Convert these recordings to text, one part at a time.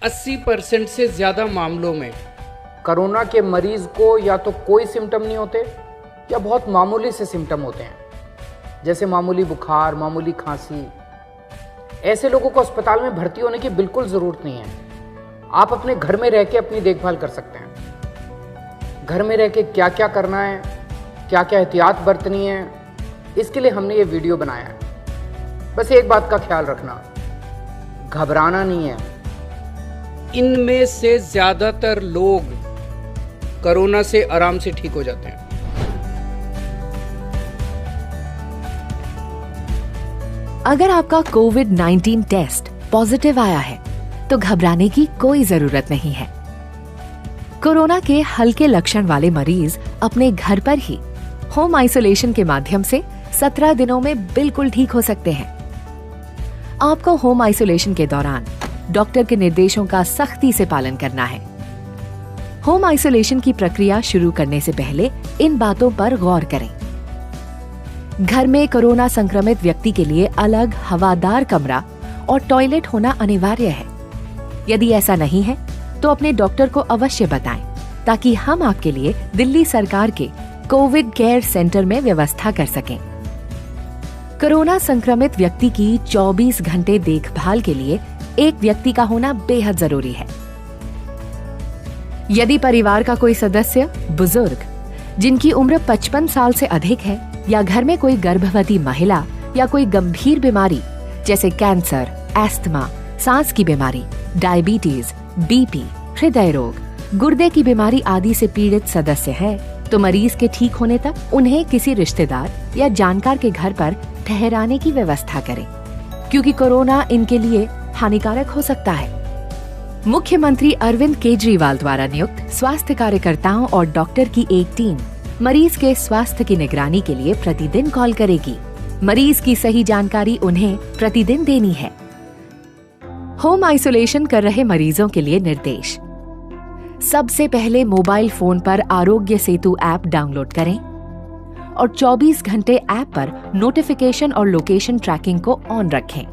80% से ज़्यादा मामलों में कोरोना के मरीज को या तो कोई सिम्टम नहीं होते या बहुत मामूली से सिम्टम होते हैं, जैसे मामूली बुखार, मामूली खांसी। ऐसे लोगों को अस्पताल में भर्ती होने की बिल्कुल ज़रूरत नहीं है। आप अपने घर में रह के अपनी देखभाल कर सकते हैं। घर में रह के क्या क्या करना है, क्या क्या एहतियात बरतनी है, इसके लिए हमने ये वीडियो बनाया है। बस एक बात का ख्याल रखना, घबराना नहीं है। इनमें से ज़्यादातर लोग कोरोना से आराम से ठीक हो जाते हैं। अगर आपका कोविड-19 टेस्ट पॉजिटिव आया है तो घबराने की कोई जरूरत नहीं है। कोरोना के हल्के लक्षण वाले मरीज अपने घर पर ही होम आइसोलेशन के माध्यम से 17 दिनों में बिल्कुल ठीक हो सकते हैं। आपको होम आइसोलेशन के दौरान डॉक्टर के निर्देशों का सख्ती से पालन करना है। होम आइसोलेशन की प्रक्रिया शुरू करने से पहले इन बातों पर गौर करें। घर में कोरोना संक्रमित व्यक्ति के लिए अलग हवादार कमरा और टॉयलेट होना अनिवार्य है। यदि ऐसा नहीं है तो अपने डॉक्टर को अवश्य बताएं ताकि हम आपके लिए दिल्ली सरकार के कोविड केयर सेंटर में व्यवस्था कर सकें। कोरोना संक्रमित व्यक्ति की 24 घंटे देखभाल के लिए एक व्यक्ति का होना बेहद जरूरी है। यदि परिवार का कोई सदस्य बुजुर्ग जिनकी उम्र 55 साल से अधिक है या घर में कोई गर्भवती महिला या कोई गंभीर बीमारी जैसे कैंसर, एस्थमा, सांस की बीमारी, डायबिटीज, बीपी, हृदय रोग, गुर्दे की बीमारी आदि से पीड़ित सदस्य है तो मरीज के ठीक होने तक उन्हें किसी रिश्तेदार या जानकार के घर पर ठहराने की व्यवस्था करें, क्योंकि कोरोना इनके लिए हानिकारक हो सकता है। मुख्यमंत्री अरविंद केजरीवाल द्वारा नियुक्त स्वास्थ्य कार्यकर्ताओं और डॉक्टर की एक टीम मरीज के स्वास्थ्य की निगरानी के लिए प्रतिदिन कॉल करेगी। मरीज की सही जानकारी उन्हें प्रतिदिन देनी है। होम आइसोलेशन कर रहे मरीजों के लिए निर्देश। सबसे पहले मोबाइल फोन पर आरोग्य सेतु ऐप डाउनलोड करें और 24 घंटे ऐप पर नोटिफिकेशन और लोकेशन ट्रैकिंग को ऑन रखें।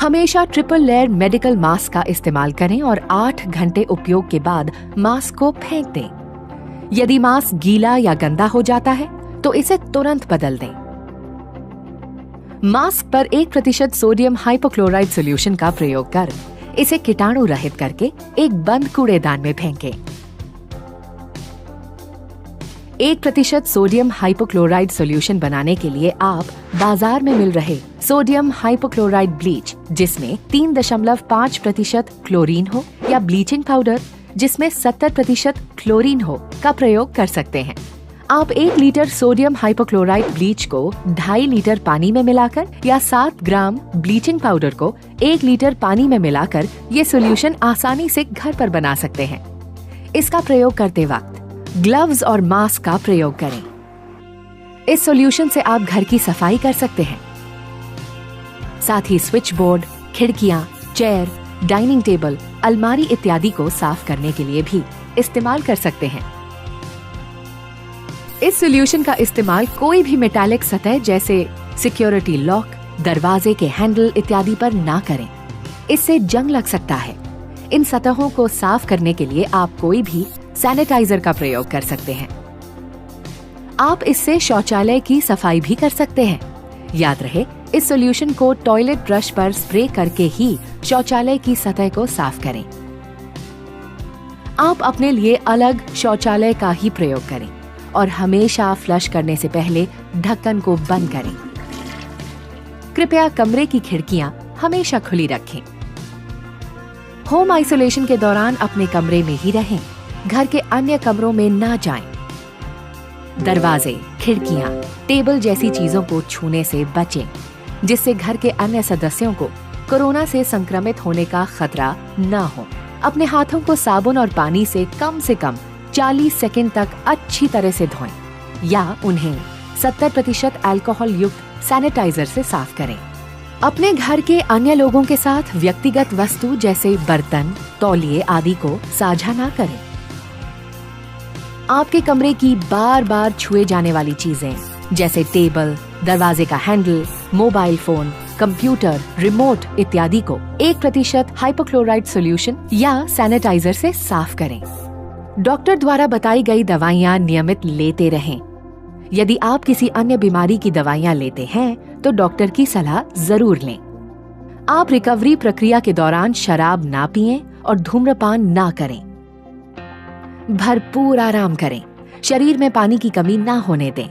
हमेशा ट्रिपल लेयर मेडिकल मास्क का इस्तेमाल करें और 8 घंटे उपयोग के बाद मास्क को फेंक दें। यदि मास्क गीला या गंदा हो जाता है तो इसे तुरंत बदल दें। मास्क पर 1% सोडियम हाइपोक्लोराइड सॉल्यूशन का प्रयोग कर इसे कीटाणु रहित करके एक बंद कूड़ेदान में फेंकें। 1% सोडियम हाइपोक्लोराइड सॉल्यूशन बनाने के लिए आप बाजार में मिल रहे सोडियम हाइपोक्लोराइड ब्लीच जिसमें 3.5% क्लोरीन हो या ब्लीचिंग पाउडर जिसमें 70% क्लोरीन हो का प्रयोग कर सकते हैं। आप 1 लीटर सोडियम हाइपोक्लोराइड ब्लीच को 2.5 लीटर पानी में मिलाकर या 7 ग्राम ब्लीचिंग पाउडर को 1 लीटर पानी में मिलाकर ये सॉल्यूशन आसानी से घर पर बना सकते हैं। इसका प्रयोग करते वक्त ग्लव्स और मास्क का प्रयोग करें। इस सॉल्यूशन से आप घर की सफाई कर सकते हैं। साथ ही स्विच बोर्ड, खिड़कियां, चेयर, डाइनिंग टेबल, अलमारी इत्यादि को साफ करने के लिए भी इस्तेमाल कर सकते हैं। इस सॉल्यूशन का इस्तेमाल कोई भी मेटालिक सतह जैसे सिक्योरिटी लॉक, दरवाजे के हैंडल इत्यादि पर ना करें। इससे जंग लग सकता है। इन सतहों को साफ करने के लिए आप कोई भी सैनिटाइजर का प्रयोग कर सकते हैं। आप इससे शौचालय की सफाई भी कर सकते हैं। याद रहे, इस सॉल्यूशन को टॉयलेट ब्रश पर स्प्रे करके ही शौचालय की सतह को साफ करें। आप अपने लिए अलग शौचालय का ही प्रयोग करें और हमेशा फ्लश करने से पहले ढक्कन को बंद करें। कृपया कमरे की खिड़कियां हमेशा खुली रखें। होम आइसोलेशन के दौरान अपने कमरे में ही रहें, घर के अन्य कमरों में ना जाएं। दरवाजे, खिड़कियां, टेबल जैसी चीजों को छूने से बचें, जिससे घर के अन्य सदस्यों को कोरोना से संक्रमित होने का खतरा न हो। अपने हाथों को साबुन और पानी से कम 40 सेकंड तक अच्छी तरह से धोएं या उन्हें 70% अल्कोहल युक्त सैनिटाइजर से साफ करें। अपने घर के अन्य लोगों के साथ व्यक्तिगत वस्तु जैसे बर्तन, तौलिए आदि को साझा ना करें। आपके कमरे की बार बार छुए जाने वाली चीजें जैसे टेबल, दरवाजे का handle, mobile phone, computer, remote इत्यादि को 1% हाइपोक्लोराइड सॉल्यूशन या सैनिटाइजर से साफ करें। डॉक्टर द्वारा बताई गई दवाइयाँ नियमित लेते रहें। यदि आप किसी अन्य बीमारी की दवाइयाँ लेते हैं तो डॉक्टर की सलाह जरूर लें। आप रिकवरी प्रक्रिया के दौरान शराब ना पिएं और धूम्रपान ना करें। भरपूर आराम करें। शरीर में पानी की कमी ना होने दें।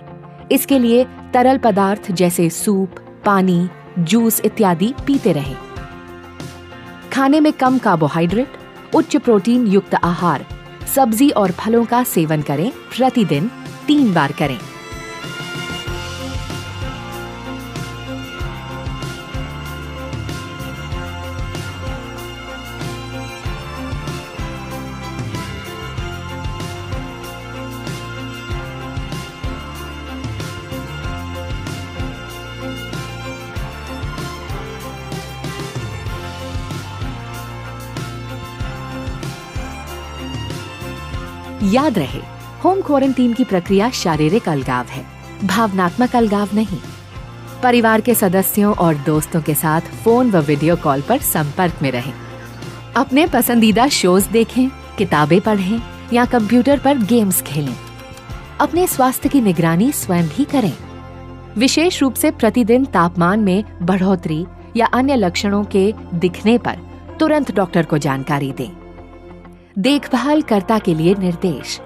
इसके लिए तरल पदार्थ जैसे सूप, पानी, जूस इत्यादि पीते रहें। खाने में कम कार्बोहाइड्रेट, उच्च प्रोटीन युक्त आहार, सब्जी और फलों का सेवन करें। प्रतिदिन 3 बार करें। याद रहे, होम क्वारंटीन की प्रक्रिया शारीरिक अलगाव है, भावनात्मक अलगाव नहीं। परिवार के सदस्यों और दोस्तों के साथ फोन व वीडियो कॉल पर संपर्क में रहें। अपने पसंदीदा शोज देखें, किताबें पढ़ें या कंप्यूटर पर गेम्स खेलें। अपने स्वास्थ्य की निगरानी स्वयं भी करें। विशेष रूप से प्रतिदिन तापमान में बढ़ोतरी या अन्य लक्षणों के दिखने पर तुरंत डॉक्टर को जानकारी दें। देखभाल कर्ता के लिए निर्देश।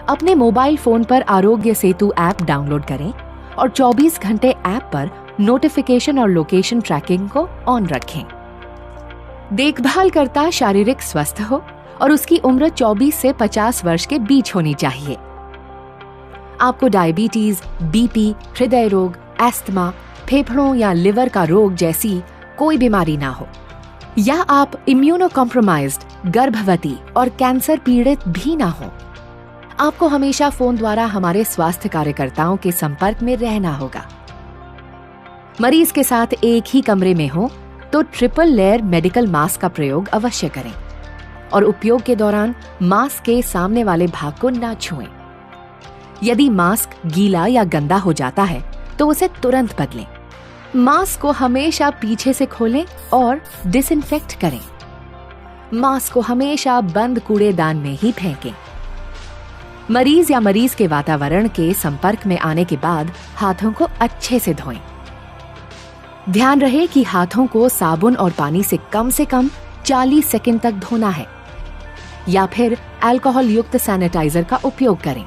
अपने मोबाइल फोन पर आरोग्य सेतु ऐप डाउनलोड करें और 24 घंटे ऐप पर नोटिफिकेशन और लोकेशन ट्रैकिंग को ऑन रखें। देखभाल कर्ता शारीरिक स्वस्थ हो और उसकी उम्र 24 से 50 वर्ष के बीच होनी चाहिए। आपको डायबिटीज, बीपी, हृदय रोग, एस्थमा, फेफड़ों या लिवर का रोग जैसी कोई बीमारी ना हो, या आप इम्यूनो कॉम्प्रोमाइज्ड, गर्भवती और कैंसर पीड़ित भी ना हो। आपको हमेशा फोन द्वारा हमारे स्वास्थ्य कार्यकर्ताओं के संपर्क में रहना होगा। मरीज के साथ एक ही कमरे में हो तो ट्रिपल लेयर मेडिकल मास्क का प्रयोग अवश्य करें और उपयोग के दौरान मास्क के सामने वाले भाग को ना छुएं। यदि मास्क गीला या गंदा हो जाता है तो उसे तुरंत बदलें। मास्क को हमेशा पीछे से खोलें और डिसइंफेक्ट करें। मास्क को हमेशा बंद कूड़ेदान में ही फेंकें। मरीज या मरीज के वातावरण के संपर्क में आने के बाद हाथों को अच्छे से धोएं। ध्यान रहे कि हाथों को साबुन और पानी से कम 40 सेकंड तक धोना है या फिर अल्कोहल युक्त सैनिटाइजर का उपयोग करें।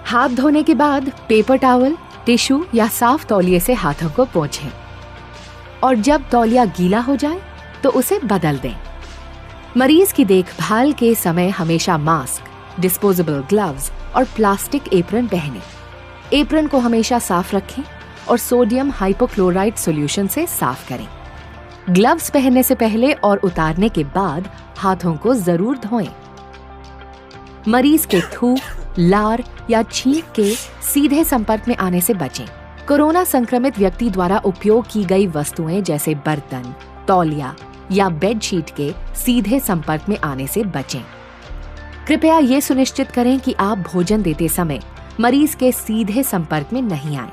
हाथ धोने के बाद पेपर टॉवल, टिश्यू या साफ तौलिए से हाथों को पोंछें और जब तौलिया गीला हो जाए तो उसे बदल दें। मरीज की देखभाल के समय हमेशा मास्क, डिस्पोजेबल ग्लव्स और प्लास्टिक एप्रन पहनें। एप्रन को हमेशा साफ रखें और सोडियम हाइपोक्लोराइड सॉल्यूशन से साफ करें। ग्लव्स पहनने से पहले और उतारने के बाद हाथों को जरूर धोएं। मरीज के थूक, लार या छींक के सीधे संपर्क में आने से बचें। कोरोना संक्रमित व्यक्ति द्वारा उपयोग की गई वस्तुएं जैसे बर्तन, तौलिया या बेडशीट के सीधे संपर्क में आने से बचें। कृपया ये सुनिश्चित करें कि आप भोजन देते समय मरीज के सीधे संपर्क में नहीं आए।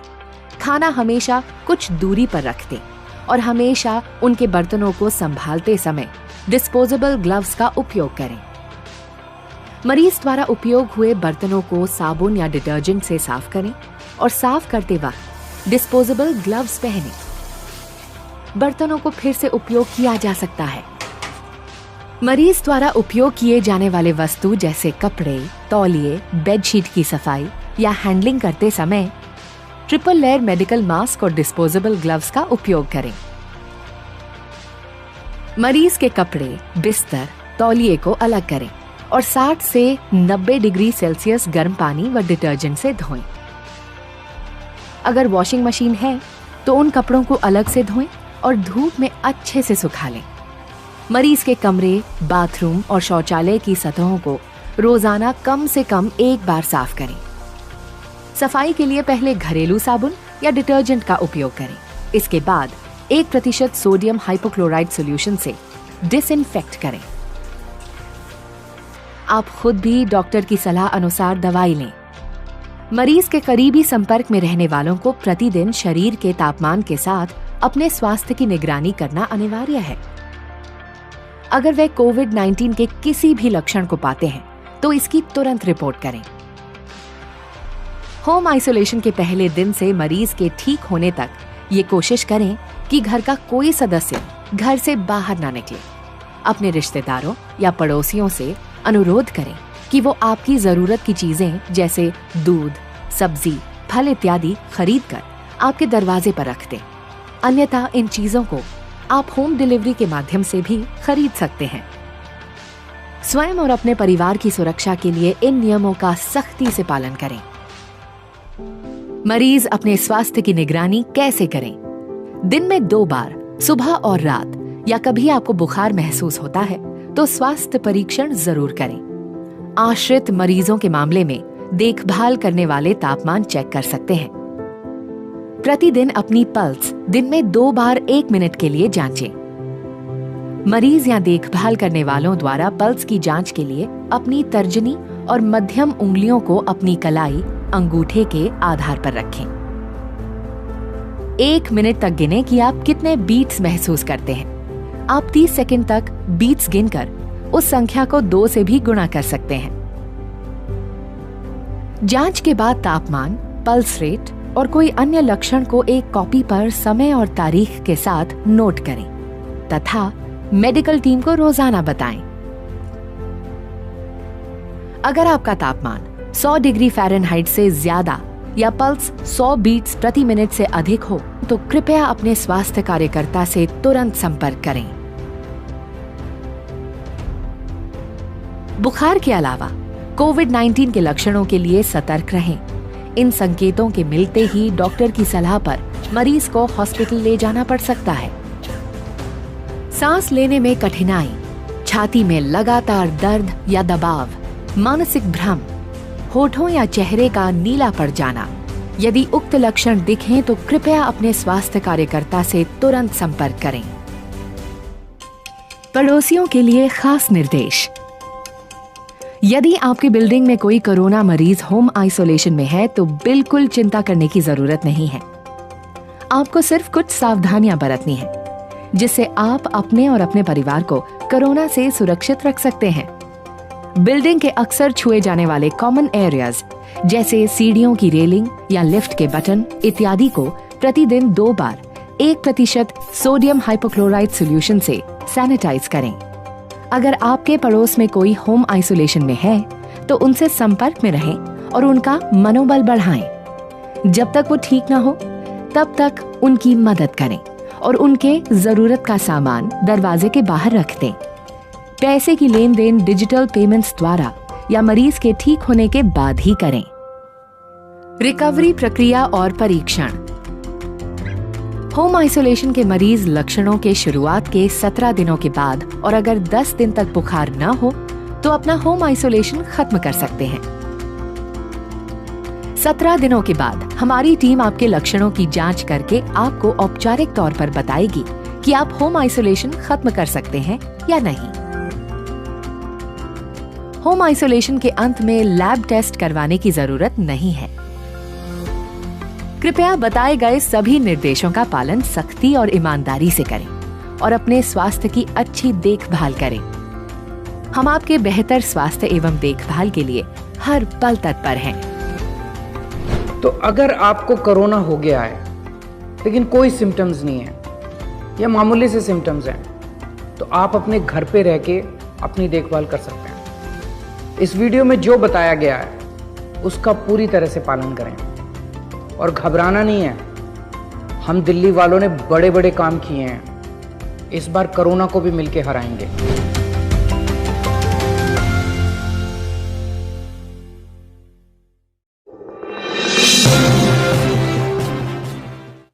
खाना हमेशा कुछ दूरी पर रख दें और हमेशा उनके बर्तनों को संभालते समय डिस्पोजेबल ग्लव्स का उपयोग करें। मरीज द्वारा उपयोग हुए बर्तनों को साबुन या डिटर्जेंट से साफ करें और साफ करते वक्त डिस्पोजेबल ग्लव्स पहनें। बर्तनों को फिर से उपयोग किया जा सकता है। मरीज द्वारा उपयोग किए जाने वाले वस्तु जैसे कपड़े, तौलिए, बेडशीट की सफाई या हैंडलिंग करते समय ट्रिपल लेयर मेडिकल मास्क और डिस्पोजेबल ग्लव्स का उपयोग करें। मरीज के कपड़े, बिस्तर, तौलिए को अलग करें और 60 से 90 डिग्री सेल्सियस गर्म पानी व डिटर्जेंट से धोएं। अगर वॉशिंग मशीन है तो उन कपड़ों को अलग से धोएं और धूप में अच्छे से सुखा लें। मरीज के कमरे, बाथरूम और शौचालय की सतहों को रोजाना कम से कम 1 बार साफ करें। सफाई के लिए पहले घरेलू साबुन या डिटर्जेंट का उपयोग करें। इसके बाद 1% सोडियम हाइपोक्लोराइड सॉल्यूशन से डिसइंफेक्ट करें। आप खुद भी डॉक्टर की सलाह अनुसार दवाई लें। मरीज के करीबी संपर्क में रहने वालों को प्रतिदिन शरीर के तापमान के साथ अपने स्वास्थ्य की निगरानी करना अनिवार्य है। अगर वे कोविड-19 के किसी भी लक्षण को पाते हैं तो इसकी तुरंत रिपोर्ट करें। होम आइसोलेशन के पहले दिन से मरीज के ठीक होने तक ये कोशिश करें कि घर का कोई सदस्य घर से बाहर ना निकले। अपने रिश्तेदारों या पड़ोसियों से अनुरोध करें कि वो आपकी जरूरत की चीजें जैसे दूध, सब्जी, फल इत्यादि खरीद कर आपके दरवाजे पर रख दें। अन्यथा इन चीजों को आप होम डिलीवरी के माध्यम से भी खरीद सकते हैं। स्वयं और अपने परिवार की सुरक्षा के लिए इन नियमों का सख्ती से पालन करें। मरीज अपने स्वास्थ्य की निगरानी कैसे करें? दिन में 2 बार, सुबह और रात, या कभी आपको बुखार महसूस होता है तो स्वास्थ्य परीक्षण जरूर करें। आश्रित मरीजों के मामले में देखभाल करने वाले तापमान चेक कर सकते हैं। प्रतिदिन अपनी पल्स दिन में 2 बार 1 मिनट के लिए जांचें। मरीज या देखभाल करने वालों द्वारा पल्स की जांच के लिए अपनी तर्जनी और मध्यम उंगलियों को अपनी कलाई, अंगूठे के आधार पर रखें। 1 मिनट तक गिनें कि आप कितने बीट्स महसूस करते हैं। आप 30 सेकंड तक बीट्स गिनकर उस संख्या को 2 से भी गुणा कर सकते हैं। जांच के बाद तापमान, पल्स रेट और कोई अन्य लक्षण को एक कॉपी पर समय और तारीख के साथ नोट करें तथा मेडिकल टीम को रोजाना बताएं। अगर आपका तापमान 100 डिग्री फ़ारेनहाइट से ज्यादा या पल्स 100 बीट्स प्रति मिनट से अधिक हो तो कृपया अपने स्वास्थ्य कार्यकर्ता से तुरंत संपर्क करें। बुखार के अलावा कोविड-19 के लक्षणों के लिए सतर्क रहें। इन संकेतों के मिलते ही डॉक्टर की सलाह पर मरीज को हॉस्पिटल ले जाना पड़ सकता है। सांस लेने में कठिनाई, छाती में लगातार दर्द या दबाव, मानसिक भ्रम, होठों या चेहरे का नीला पड़ जाना, यदि उक्त लक्षण दिखें तो कृपया अपने स्वास्थ्य कार्यकर्ता से तुरंत संपर्क करें। पड़ोसियों के लिए खास निर्देश। यदि आपकी बिल्डिंग में कोई कोरोना मरीज होम आइसोलेशन में है तो बिल्कुल चिंता करने की जरूरत नहीं है। आपको सिर्फ कुछ सावधानियां बरतनी है जिससे आप अपने और अपने परिवार को कोरोना से सुरक्षित रख सकते हैं। बिल्डिंग के अक्सर छुए जाने वाले कॉमन एरियाज जैसे सीढ़ियों की रेलिंग या लिफ्ट के बटन इत्यादि को प्रतिदिन 2 बार 1% सोडियम हाइपोक्लोराइड सॉल्यूशन से सैनिटाइज करें। अगर आपके पड़ोस में कोई होम आइसोलेशन में है तो उनसे संपर्क में रहें और उनका मनोबल बढ़ाएं। जब तक वो ठीक ना हो तब तक उनकी मदद करें और उनके जरूरत का सामान दरवाजे के बाहर रख दें। पैसे की लेन देन डिजिटल पेमेंट्स द्वारा या मरीज के ठीक होने के बाद ही करें। रिकवरी प्रक्रिया और परीक्षण। होम आइसोलेशन के मरीज लक्षणों के शुरुआत के 17 दिनों के बाद और अगर 10 दिन तक बुखार न हो तो अपना होम आइसोलेशन खत्म कर सकते हैं। 17 दिनों के बाद हमारी टीम आपके लक्षणों की जांच करके आपको औपचारिक तौर पर बताएगी कि आप होम आइसोलेशन खत्म कर सकते हैं या नहीं। होम आइसोलेशन के अंत में लैब टेस्ट करवाने की जरूरत नहीं है। कृपया बताए गए सभी निर्देशों का पालन सख्ती और ईमानदारी से करें और अपने स्वास्थ्य की अच्छी देखभाल करें। हम आपके बेहतर स्वास्थ्य एवं देखभाल के लिए हर पल तत्पर हैं। तो अगर आपको कोरोना हो गया है लेकिन कोई सिम्टम्स नहीं है या मामूली से सिम्टम्स हैं तो आप अपने घर पे रह के अपनी देखभाल कर सकते हैं। इस वीडियो में जो बताया गया है उसका पूरी तरह से पालन करें और घबराना नहीं है। हम दिल्ली वालों ने बड़े बड़े काम किए हैं, इस बार कोरोना को भी मिलके हराएंगे।